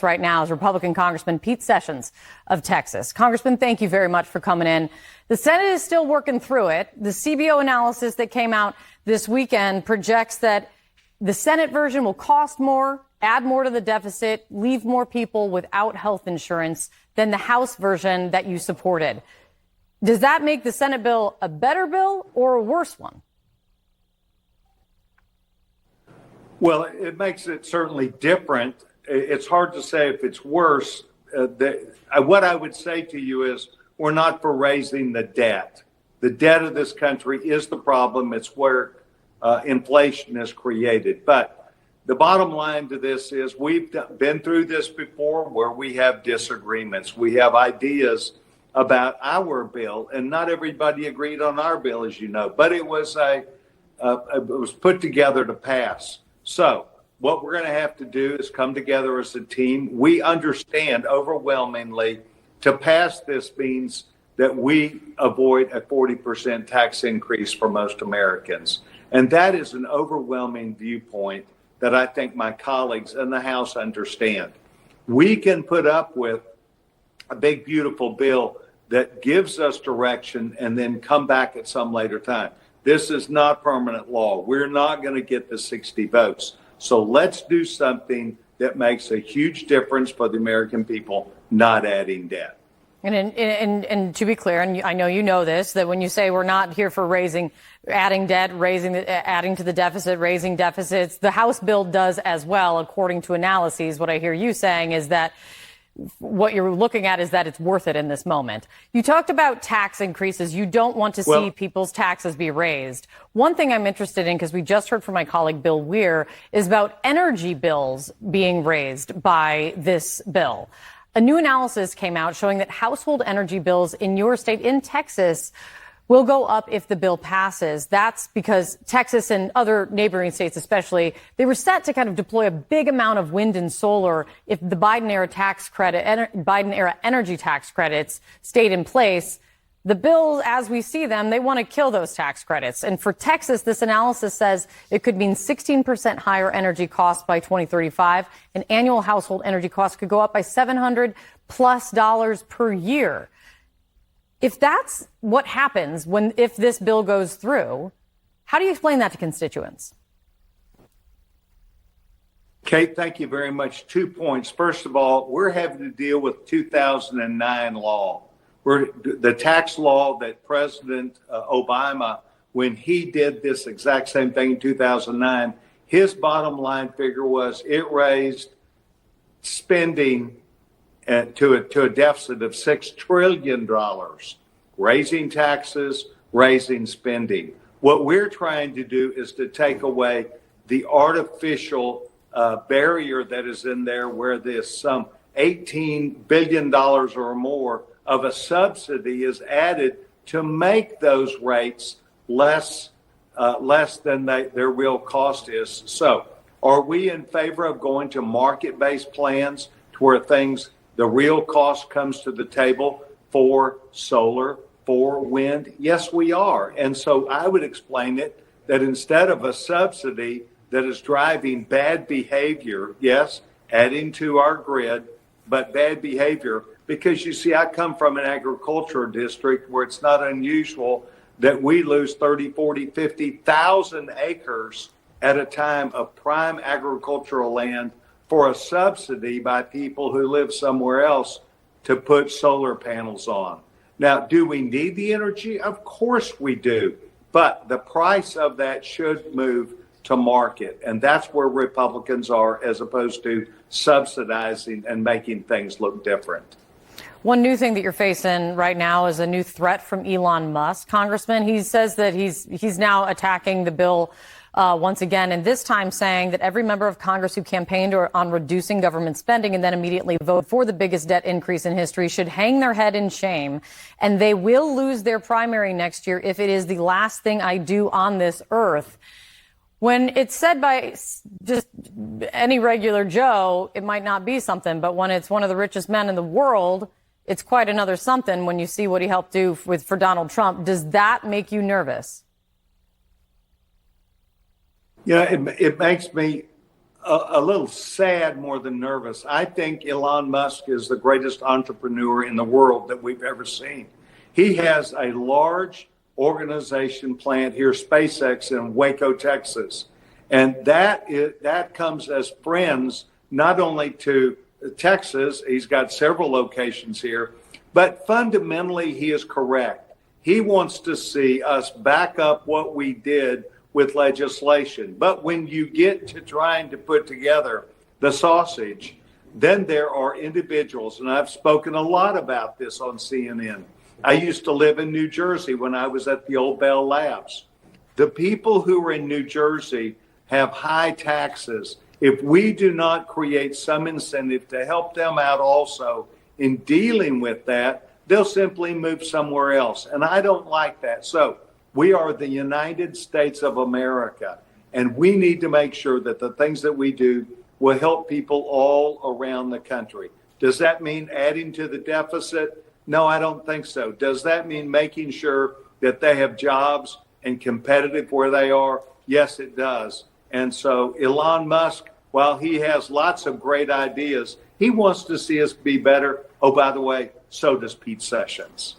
Right now is Republican Congressman Pete Sessions of Texas. Congressman, thank you very much for coming in. The Senate is still working through it. The CBO analysis that came out this weekend projects that the Senate version will cost more, add more to the deficit, leave more people without health insurance than the House version that you supported. Does that make the Senate bill a better bill or a worse one? Well, it makes it certainly different. It's hard to say if it's worse. What I would say to you is we're not for raising the debt. The debt of this country is the problem. It's where inflation is created. But the bottom line to this is we've been through this before where we have disagreements. We have ideas about our bill, and not everybody agreed on our bill, as you know. But it was put together to pass. So what we're going to have to do is come together as a team. We understand overwhelmingly to pass this means that we avoid a 40% tax increase for most Americans. And that is an overwhelming viewpoint that I think my colleagues in the House understand. We can put up with a big, beautiful bill that gives us direction and then come back at some later time. This is not permanent law. We're not going to get the 60 votes. So let's do something that makes a huge difference for the American people, not adding debt. And to be clear, and I know you know this, that when you say we're not here for adding debt, adding to the deficit, raising deficits, the House bill does as well, according to analyses. What I hear you saying is that what you're looking at is that it's worth it in this moment. You talked about tax increases. You don't want to see people's taxes be raised. One thing I'm interested in, because we just heard from my colleague Bill Weir, is about energy bills being raised by this bill. A new analysis came out showing that household energy bills in your state, in Texas, will go up if the bill passes. That's because Texas and other neighboring states especially, they were set to kind of deploy a big amount of wind and solar if the Biden-era energy tax credits stayed in place. The bills, as we see them, they want to kill those tax credits. And for Texas, this analysis says it could mean 16% higher energy costs by 2035, and annual household energy costs could go up by $700+ per year. If that's what happens if this bill goes through, how do you explain that to constituents? Kate, thank you very much. 2 points. First of all, we're having to deal with 2009 law. The tax law that President Obama, when he did this exact same thing in 2009, his bottom line figure was it raised spending to a deficit of $6 trillion, raising taxes, raising spending. What we're trying to do is to take away the artificial barrier that is in there where this some $18 billion or more of a subsidy is added to make those rates less than their real cost is. So are we in favor of going to market-based plans to where the real cost comes to the table for solar, for wind? Yes, we are. And so I would explain it that instead of a subsidy that is driving bad behavior, yes, adding to our grid, but bad behavior, because you see, I come from an agricultural district where it's not unusual that we lose 30, 40, 50,000 acres at a time of prime agricultural land for a subsidy by people who live somewhere else to put solar panels on. Now, do we need the energy? Of course we do. But the price of that should move to market. And that's where Republicans are, as opposed to subsidizing and making things look different. One new thing that you're facing right now is a new threat from Elon Musk. Congressman, he says that he's now attacking the bill once again, and this time saying that every member of Congress who campaigned on reducing government spending and then immediately voted for the biggest debt increase in history should hang their head in shame, and they will lose their primary next year if it is the last thing I do on this earth. When it's said by just any regular Joe, it might not be something, but when it's one of the richest men in the world, it's quite another something when you see what he helped do for Donald Trump. Does that make you nervous? Yeah, it makes me a little sad more than nervous. I think Elon Musk is the greatest entrepreneur in the world that we've ever seen. He has a large organization plant here, SpaceX, in Waco, Texas. And that comes as friends, not only to Texas, he's got several locations here, but fundamentally he is correct. He wants to see us back up what we did with legislation. But when you get to trying to put together the sausage, then there are individuals, and I've spoken a lot about this on CNN. I used to live in New Jersey when I was at the old Bell Labs. The people who are in New Jersey have high taxes. If we do not create some incentive to help them out also in dealing with that, they'll simply move somewhere else. And I don't like that. So we are the United States of America, and we need to make sure that the things that we do will help people all around the country. Does that mean adding to the deficit? No, I don't think so. Does that mean making sure that they have jobs and competitive where they are? Yes, it does. And so Elon Musk, while he has lots of great ideas, he wants to see us be better. Oh, by the way, so does Pete Sessions.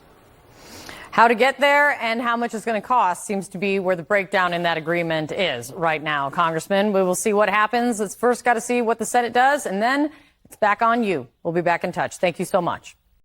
How to get there and how much it's going to cost seems to be where the breakdown in that agreement is right now. Congressman, we will see what happens. Let's first got to see what the Senate does, and then it's back on you. We'll be back in touch. Thank you so much.